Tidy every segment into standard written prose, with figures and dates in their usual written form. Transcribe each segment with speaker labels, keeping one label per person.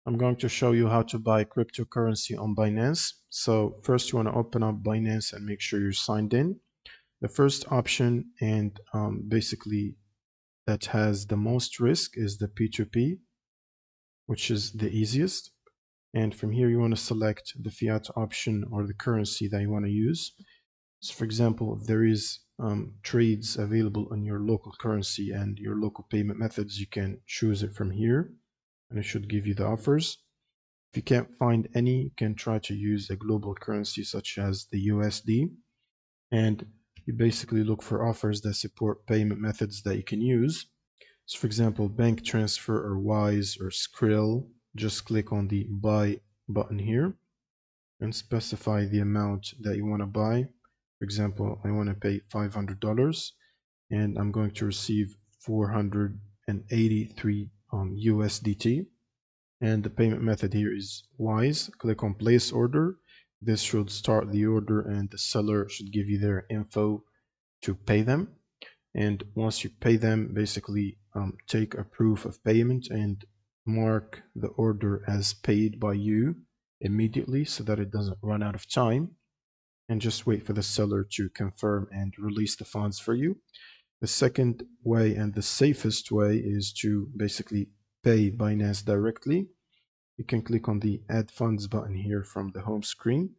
Speaker 1: I'm going to show you how to buy cryptocurrency on Binance. So first you want to open up Binance and make sure you're signed in. The first option and basically that has the most risk is the P2P, which is the easiest. And from here you want to select the fiat option or the currency that you want to use. So for example, if there is trades available on your local currency and your local payment methods, you can choose it from here and it should give you the offers. If you can't find any, you can try to use a global currency such as the USD. And you basically look for offers that support payment methods that you can use. So for example, bank transfer or Wise or Skrill, just click on the buy button here and specify the amount that you want to buy. For example, I want to pay $500 and I'm going to receive 483 USDT. And the payment method here is Wise. Click on place order. This should start the order and the seller should give you their info to pay them. And once you pay them, basically take a proof of payment and mark the order as paid by you immediately so that it doesn't run out of time, and just wait for the seller to confirm and release the funds for you. The second way and the safest way is to basically pay Binance directly. You can click on the add funds button here from the home screen,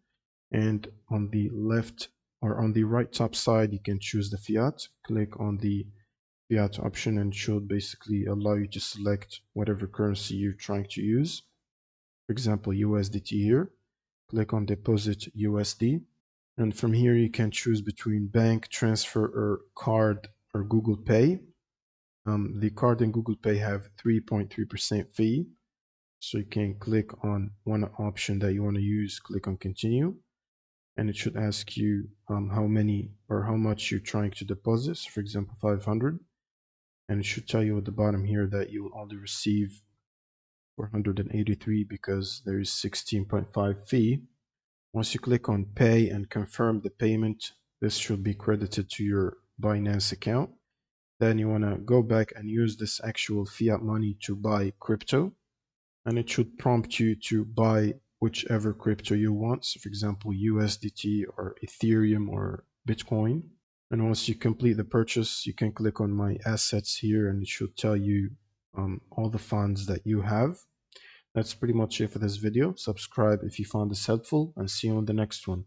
Speaker 1: and on the left or on the right top side you can choose the fiat. Click on the fiat option and it should basically allow you to select whatever currency you're trying to use. For example, USDT here. Click on deposit USD, and from here you can choose between bank transfer or card or Google Pay. The card and Google Pay have 3.3% fee. So you can click on one option that you want to use, click on continue, and it should ask you how many or how much you're trying to deposit. So for example, 500, and it should tell you at the bottom here that you will only receive 483 because there is 16.5 fee. Once you click on pay and confirm the payment, this should be credited to your Binance account. Then you want to go back and use this actual fiat money to buy crypto, and it should prompt you to buy whichever crypto you want. So for example, USDT or Ethereum or Bitcoin. And once you complete the purchase, you can click on my assets here and it should tell you all the funds that you have. That's pretty much it for this video. Subscribe if you found this helpful and see you on the next one.